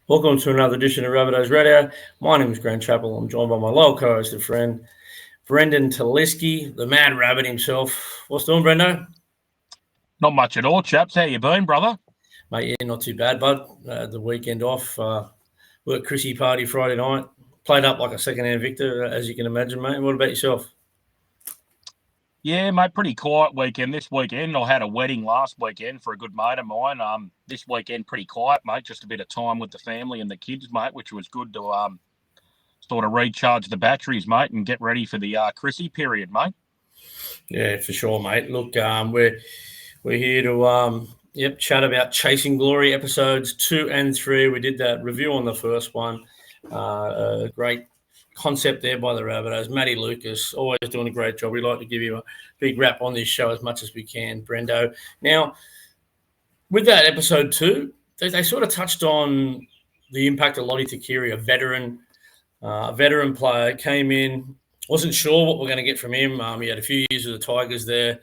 Welcome to another edition of Rabbitohs Radio. My name is Grant Chappell. I'm joined by my loyal co-host and friend, Brendan Teleski, the Mad Rabbit himself. What's doing, Brendo? Not much at all, chaps. How you been, brother? Mate, yeah, not too bad, bud. The weekend off. We at Chrissy party Friday night. Played up like a second-hand victor, as you can imagine, mate. What about yourself? Yeah, mate, pretty quiet weekend this weekend. I had a wedding last weekend for a good mate of mine. This weekend pretty quiet, mate. Just a bit of time with the family and the kids, mate, which was good to sort of recharge the batteries, mate, and get ready for the Chrissy period, mate. Yeah, for sure, mate. Look, we're here to chat about Chasing Glory episodes 2 and 3. We did that review on the first one. A great concept there by the Rabbitohs. Matty Lucas, always doing a great job. We'd like to give you a big wrap on this show as much as we can, Brendo. Now, with that episode 2, they sort of touched on the impact of Lottie Takiri, a veteran player, came in, wasn't sure what we're going to get from him. He had a few years with the Tigers there.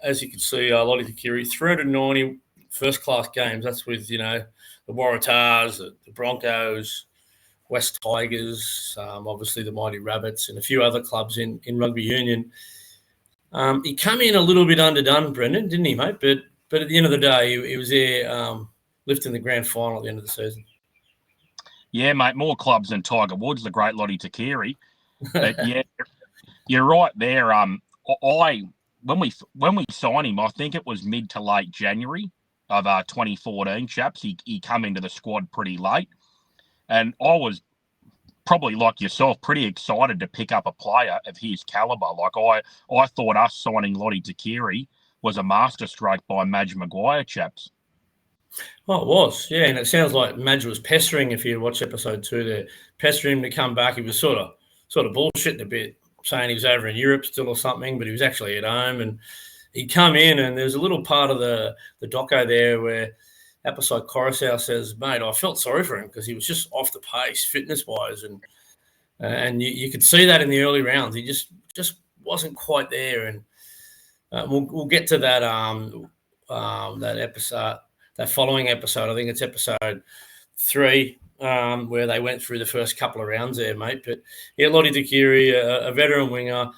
As you can see, Lottie Takiri, 390 first-class games. That's with, the Waratahs, the Broncos, West Tigers, obviously the Mighty Rabbits, and a few other clubs in rugby union. He came in a little bit underdone, Brendan, didn't he, mate? But at the end of the day, he was there lifting the grand final at the end of the season. Yeah, mate, more clubs than Tiger Woods, the great Lottie Takiri. But yeah, you're right there. When we signed him, I think it was mid to late January of 2014, chaps. He come into the squad pretty late. And I was probably like yourself, pretty excited to pick up a player of his calibre. Like I thought us signing Lottie Takiri was a masterstroke by Madge Maguire, chaps. Oh, it was, yeah. And it sounds like Madge was pestering, if you watch episode 2 there, pestering him to come back. He was sort of bullshitting a bit, saying he was over in Europe still or something, but he was actually at home. And he'd come in, and there's a little part of the doco there where episode Coruscant says, mate, I felt sorry for him because he was just off the pace fitness-wise. And you could see that in the early rounds. He just wasn't quite there. And we'll get to that that episode, that following episode. I think it's episode 3, where they went through the first couple of rounds there, mate. But, yeah, Lottie Takiri, a veteran winger.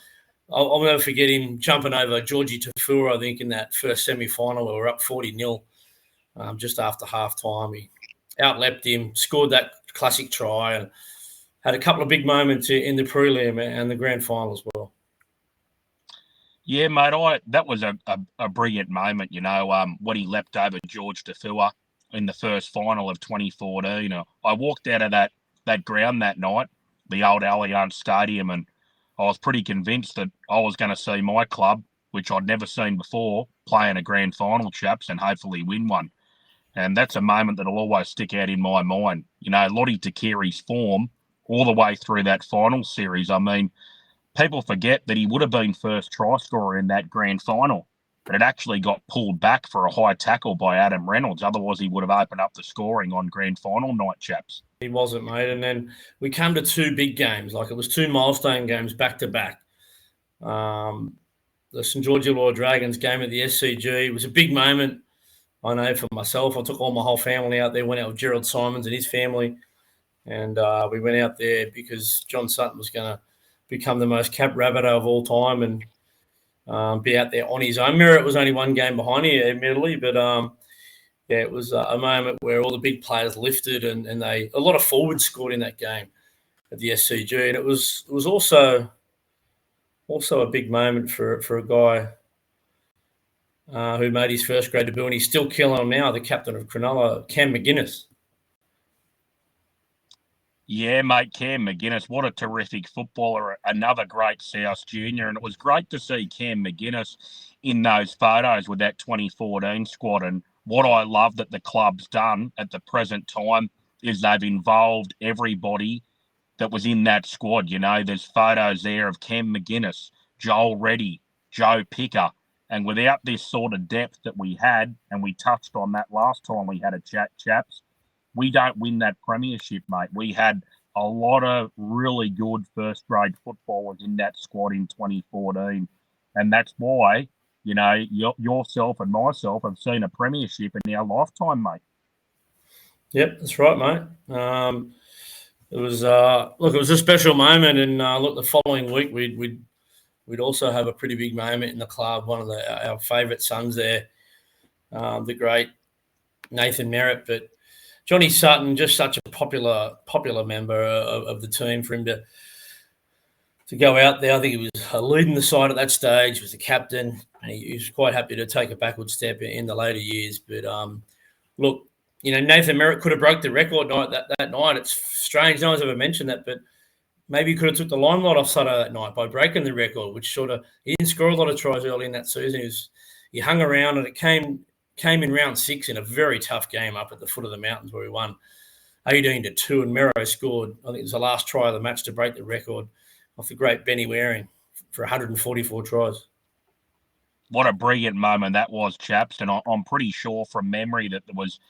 I'll never forget him jumping over Georgie Tafua, I think, in that first semi-final where we were up 40-0. Just after half-time. He outleapt him, scored that classic try, and had a couple of big moments in the prelim and the grand final as well. Yeah, mate, that was a brilliant moment, when he leapt over George Tafua in the first final of 2014. I walked out of that ground that night, the old Allianz Stadium, and I was pretty convinced that I was going to see my club, which I'd never seen before, play in a grand final, chaps, and hopefully win one. And that's a moment that'll always stick out in my mind. Lottie Takiri's form all the way through that final series. I mean, people forget that he would have been first try scorer in that grand final, but it actually got pulled back for a high tackle by Adam Reynolds. Otherwise, he would have opened up the scoring on grand final night, chaps. He wasn't, mate. And then we came to 2 big games. Like, it was 2 milestone games back-to-back. The St. George Illawarra Dragons game at the SCG was a big moment. I know for myself, I took my whole family out there, went out with Gerald Simons and his family, and we went out there because John Sutton was going to become the most capped Rabbitoh of all time and be out there on his own. Merritt was only 1 game behind me, admittedly, but it was a moment where all the big players lifted and a lot of forwards scored in that game at the SCG, and it was also a big moment for a guy who made his first grade debut, and he's still killing them now, the captain of Cronulla, Cam McGuinness. Yeah, mate, Cam McGuinness, what a terrific footballer, another great South junior, and it was great to see Cam McGuinness in those photos with that 2014 squad. And what I love that the club's done at the present time is they've involved everybody that was in that squad. There's photos there of Cam McGuinness, Joel Reddy, Joe Picker. And without this sort of depth that we had, and we touched on that last time we had a chat, chaps, we don't win that premiership, mate. We had a lot of really good first-grade footballers in that squad in 2014. And that's why, yourself and myself have seen a premiership in our lifetime, mate. Yep, that's right, mate. It was it was a special moment, and the following week we'd also have a pretty big moment in the club. One of our favourite sons there, the great Nathan Merritt, but Johnny Sutton, just such a popular member of the team. For him to go out there, I think he was leading the side at that stage. He was the captain, and he was quite happy to take a backward step in the later years. But look, Nathan Merritt could have broke the record that night. It's strange, no one's ever mentioned that, but maybe he could have took the limelight off Sutter that night by breaking the record, which he didn't score a lot of tries early in that season. He hung around, and it came in round 6 in a very tough game up at the foot of the mountains where we won 18-2, and Merrow scored, I think it was the last try of the match to break the record off the great Benny Waring for 144 tries. What a brilliant moment that was, Chaps, and I'm pretty sure from memory that there was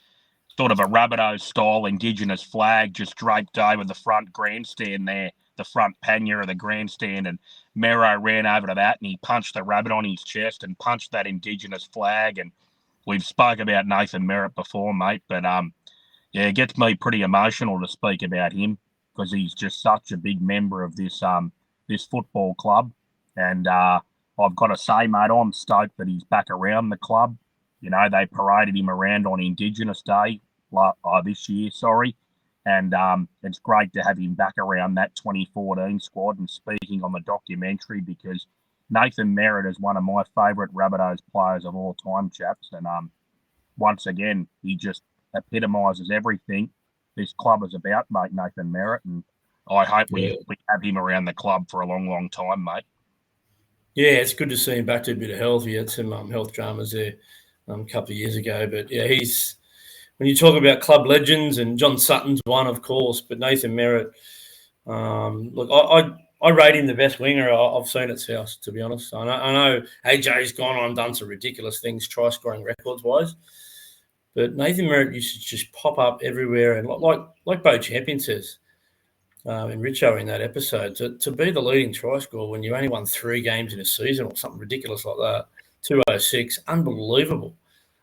sort of a Rabbitohs-style Indigenous flag just draped over the front grandstand there, the front pannier of the grandstand, and Merrow ran over to that, and he punched the rabbit on his chest and punched that Indigenous flag. And we've spoke about Nathan Merritt before, mate, but it gets me pretty emotional to speak about him because he's just such a big member of this football club. And I've got to say, mate, I'm stoked that he's back around the club. They paraded him around on Indigenous Day this year, and it's great to have him back around that 2014 squad and speaking on the documentary, because Nathan Merritt is one of my favourite Rabbitohs players of all time, Chaps. And once again, he just epitomises everything this club is about, mate, Nathan Merritt. And I hope we have him around the club for a long, long time, mate. Yeah, it's good to see him back to a bit of health. He had some health dramas there a couple of years ago. But, yeah, when you talk about club legends, and John Sutton's one, of course, but Nathan Merritt, look, I rate him the best winger I've seen at South, to be honest. I know AJ's gone on and done some ridiculous things, try-scoring records-wise, but Nathan Merritt used to just pop up everywhere. And like Bo Champion says in Richo in that episode, to be the leading try scorer when you only won 3 games in a season or something ridiculous like that, 206, unbelievable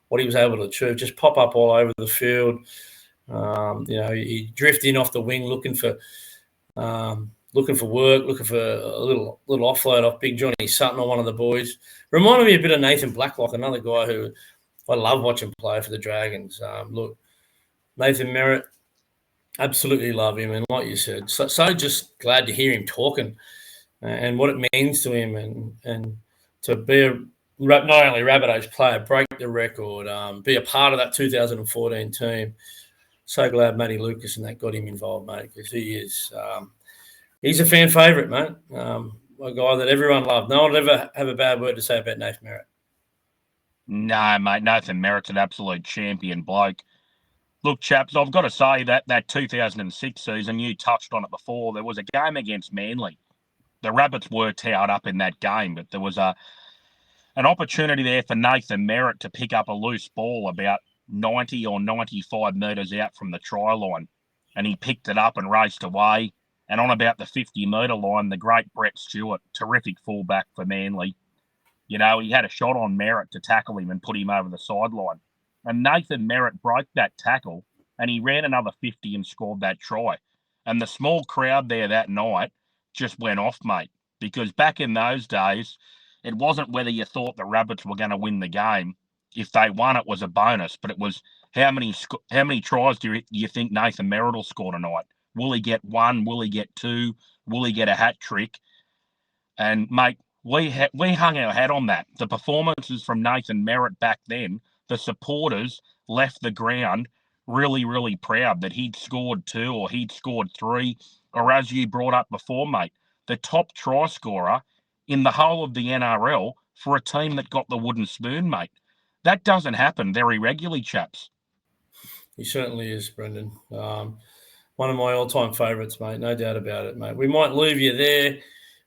what he was able to achieve. Just pop up all over the field. He drift in off the wing looking for work, looking for a little offload off Big Johnny Sutton or one of the boys. Reminded me a bit of Nathan Blacklock, another guy who I love watching play for the Dragons. Look, Nathan Merritt, absolutely love him. And like you said, so just glad to hear him talking and what it means to him, and to be not only Rabbitohs player, break the record, be a part of that 2014 team. So glad Matty Lucas and that got him involved, mate, because he is he's a fan favourite, mate. A guy that everyone loved. No one would ever have a bad word to say about Nathan Merritt. No, mate, Nathan Merritt's an absolute champion bloke. Look, Chaps, I've got to say that 2006 season, you touched on it before, there was a game against Manly. The Rabbits were towed up in that game, but there was an opportunity there for Nathan Merritt to pick up a loose ball about 90 or 95 metres out from the try line. And he picked it up and raced away. And on about the 50-metre line, the great Brett Stewart, terrific fullback for Manly, he had a shot on Merritt to tackle him and put him over the sideline. And Nathan Merritt broke that tackle, and he ran another 50 and scored that try. And the small crowd there that night just went off, mate, because back in those days, it wasn't whether you thought the Rabbits were going to win the game. If they won, it was a bonus, but it was how many tries do you think Nathan Merritt will score tonight? Will he get 1? Will he get 2? Will he get a hat trick? And, mate, we hung our hat on that. The performances from Nathan Merritt back then, the supporters left the ground really, really proud that he'd scored 2 or he'd scored 3, or as you brought up before, mate, the top try scorer in the whole of the NRL for a team that got the wooden spoon, mate. That doesn't happen very regularly, Chaps. He certainly is, Brendan. One of my all-time favourites, mate, no doubt about it, mate. We might leave you there.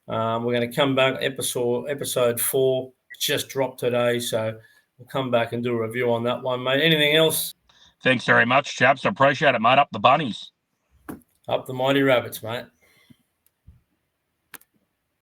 We're going to come back, episode 4 just dropped today, so we'll come back and do a review on that one, mate. Anything else? Thanks very much, Chaps. I appreciate it, mate. Up the bunnies. Up the mighty Rabbits, mate.